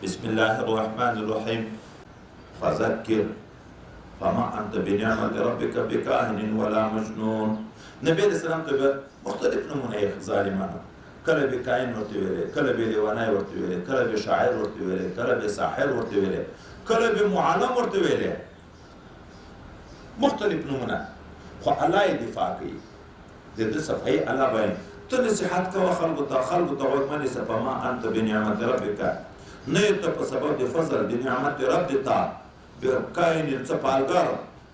بسم الله الرحمن الرحيم فذكر فما أنت بنعمة ربك بكاهن ولا مجنون. نبي السلام ته مختلف نمونه ظالمانه کله به کاهن ورته ویلې، کله به لیوانی ورته ویلې، کله به شاعر ورته ویلې، کله به ساحر ورته ویلې، کله به معلم ورته ویلې، مختلف نمونه. خو الله یې دفاع کوي د دې صفحې الله بیان ته نصیحت کوه خلکو ته غوږ مه نیسه. فما انت بنعمت ربک، نه یې ته په سبب د فضل د نعمت رب د تا کاهن څپالګر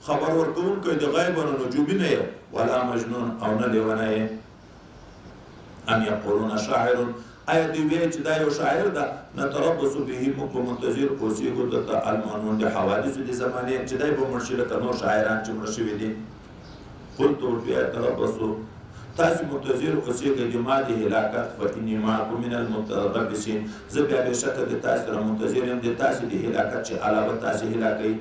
خبر ورکوونکی د غیب نه نجومي نه یې ولا مجنون او نه لیونی یې. ام یقولون شاعر، آیا دوی وایي چې دا یو شاعر ده؟ نتربص به، موږ به منتظر اوسېږو د ته المنون د حوادثو د زمانې چې دی به مړ شي لکه نور شاعران چې مړه شوي دي. قلت ورته وایه تربصو، تاسو منتظر اوسېږئ د ما د هلاکت، فاني معکم من المتربصین، زه بیا بېشکه د تاسو سره منتظر یم د تاسو د هلاکت چې الله به تاسې هلاکوي.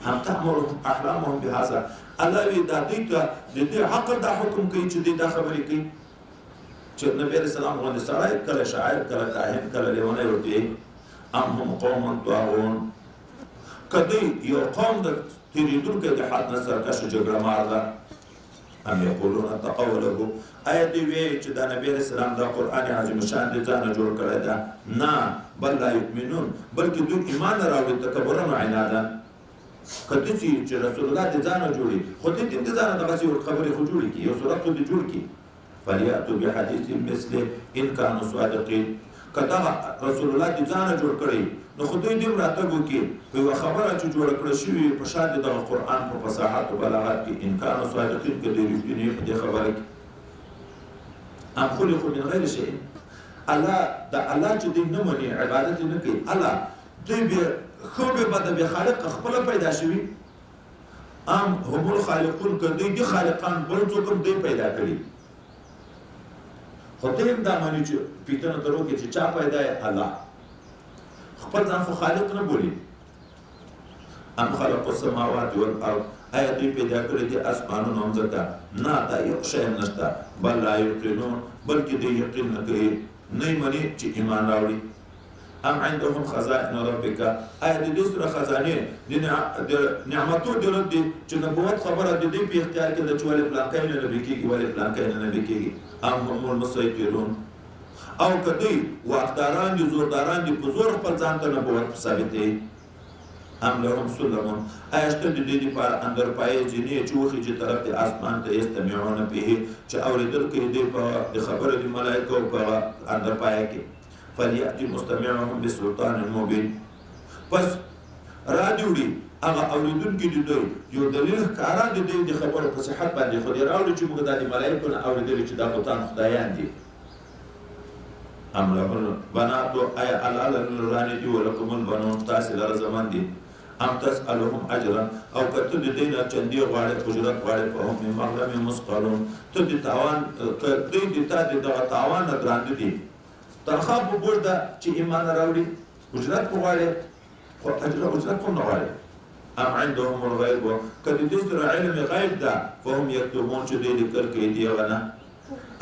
هم تأمرهم احلامهم بهذا، الله وی دا دوی ته د دې عقل دا حکم کوي چې دوی دا خبرې کوي چې نبی علیه السلام غوندې سړی کله شاعر کله کاهن کله لیونی ورته وایي. ام هم قوم طاغون، که دوی یو قوم د تېرېدونکی د حد نه سرکشه جګړه مار ده. ام یقولون تقوله، آیا دوی وایي چې دا نبی علیه السلام دا قرآن عظیم شان د ځانه جوړ کړی ده؟ نه، بل لا یؤمنون، بلکې دوی ایمان نه راوړي تکبرا و عنادا. که داسې چې رسول الله د ځانه جوړي، خو دې د ځانه دغسې خبرې خو جوړې کړي، یو صورت خو دې جوړ کړي. فلیأتوا بحدیث مثله ان کانوا صادقین، که دغه رسول الله د ځانه جوړ کړی نو خو دوی دې هم راتګ وکړي په یوه خبره چې جوړه کړه شوې په شان د دغه قرآن په فصاحت او بلاغت کې، ان کانوا صادقین، که دوی رښتیني په دې خبره کې. ام خلقوا من غیر شیء، الله د الله چې دوی نه مني عبادت یې نه کوي، الله دوی بیا خو به بده به خالق خپله پیدا شوي. ام هم الخالقون، که دوی دي خالقان بل څوک هم دوی پیدا کړي. خو دوی هم دا مني چې پوښتنه تر وکړي چې چا پیدا یې؟ الله خپل ځان خو خالق نه بولي. ام خلق السماوات والارض، آیا دوی پیدا کړي دي اسمانونه او ځمکه؟ نه، دا یو شی هم نشته. بل لا یوقنون، بلکې دوی یقین نه کوي، نه یې مني چې ایمان راوړي. ام عندهم خزائن ربک، آیا د دې سره خزانې د نعمتو د رب دي چې نبوت خبره د دې په اختیار کې ده چې ولې پلانکی نه نبي کېږي، ولې پلانکی نه نبي کېږي. ام هم المسیطرون، او که دوی واکداران دي زورداران دي په زور خپل ځان ته نبوت ثابتوي. ام لهم سلمون، آیا شته د دې دپاره اندرپایې ځینې چې وخیجي طرف د اسمان ته یستمعون به، چې اورېدل کوي دوی په د خبرو د ملایکو په اندرپایه کې. فلیأتی مستمعهم بسلطان مبین، پس را دې وړي هغه اورېدونکي د دوی یو دلیل ښکاره د دوی د خبرو په صحت باندې، خو دې راوړي چې موږ دا د ملایکو نه اورېدلي چې دا بوتان خدایان دي. ام له البناتو، آیا الله لره لورانې دي؟ ولکم البنون، تاسې لره زمن دي. ام تسألهم اجرا، او که ته د دوی نه چندې غواړې، اجرت غواړې، فهم من مغرم مثقلون، ته د تاوان که دوی د تا د دغه تاوان نه درانده دي. تنخوا په بوج ده چې ایمان راوړي، اجرت خو غواړې، خو اجرت خو نه غواړې. ام عندهم الغیب، که د دوی سره علم غیب ده، فهم یکتبون، چې دوی لیکل کوي دي هغه نه.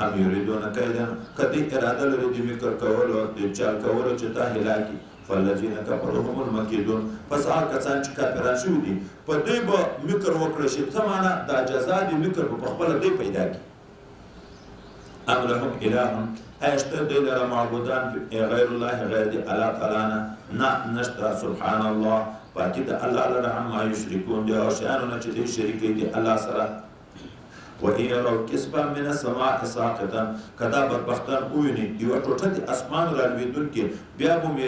ام یریدون کیدا، که دوی اراده لري د مکر کولو د چال کولو چې تا هلاکي. فالذین کفروا هم المکیدون، پس هغه کسان چې کافران شوي دي په دوی به مکر وکړی شي. څه معنا؟ دا جزا د مکر به په خپله دوی پیدا کړي. ام لهم اله، آیا شته دوی لره معبودان غیر الله غیر د الله تعالی نه؟ نه، نشته. سبحان الله، پاکي د الله لره عما یشرکون، د هغه شیانو نه چې دوی شریکوي دي الله سره. وإن يروا كسبا من السماء ساقطا، کدا بدبختان وویني یوه ټوټه د اسمان رالوېدونکې، بیا به مې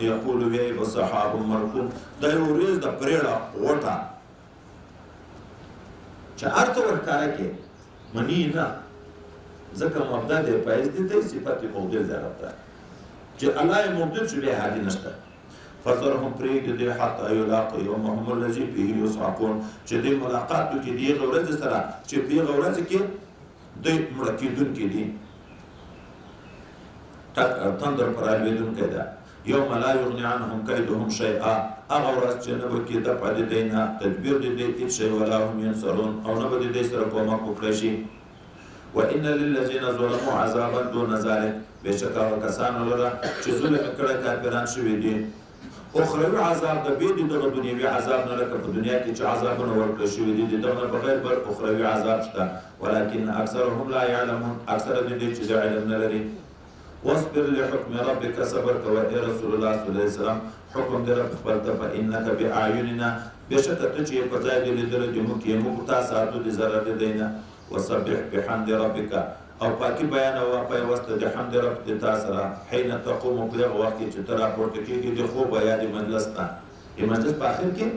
یقولو وایي به سحاب مرکوم، دا یو ورېځ د پرېړه غوټه چې هر څه ورښکاره کړې مني نه، ځکه مبدا دی پایز دی دی صفت مبدل دی ربطه چې الله یې مبدل شو بیا حادي نشته. فذرهم پرېږدي دوی حتی یلاقوا یومهم الذي فیه یصعقون، چې دوی ملاقات وکړي د هغې ورځې سره چې په هغه ورځې کې دوی مړه کېدونکي دي. تندر پر رالوېدونکی ده. یوم لا یغني عنهم کیدهم شیئا، هغه ورځ چې نه به کېده په د دوی نه تدبیر د دوی هېڅ شی، ولا هم ینصرون، او نه به د دوی سره کومک وکړی شي. وان للذین ظلموا عذابا دون ذلک بشکا کسانو لره چې ظلم کړه کافران شوي دي اخروي عذاب د بيد دغه دنیوي عذاب نه لکه په دنیا کې چې عذابونه ورکړل شوي دي دغه بغیر بل اخروي عذاب شته ولكن اکثرهم لا يعلمون اکثر دې چې علم نه لري واصبر لحكم ربك صبر کوه اے رسول الله صلی الله علیه وسلم حکم دې رب خپل ته فانك باعيننا بشک ته چې په ځای دې لیدل دې مو کې مو تاسو ته دې ضرر دې دینه وسبح بحمد ربك او پاکی بیان او په واسطه د حمد رب د تاسو را حين تقوم په وخت چې تر راپورته کېږي د خوب یا د مجلس ته مجلس په اخر کې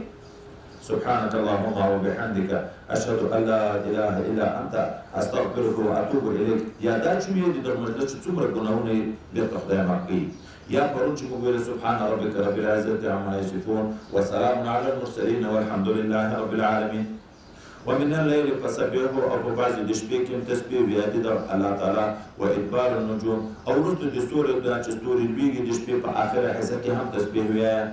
سبحانك اللهم وبحمدك اشهد ان لا اله الا انت استغفرك واتوب اليك یا دا چې د مجلس څومره ګناونه به خدای معافي یا پرون چې موږ ویل سبحان ربك رب العزه عما يصفون وسلام على المرسلين والحمد لله رب العالمين ومن الليل فسبحه او په بعضې د شپې کې هم تسبیح ویادي د الله تعالی و ادبار النجوم او وروسته د ستوري چې ستوري لویږي د شپې په آخره حصه کې هم تسبیح ویایه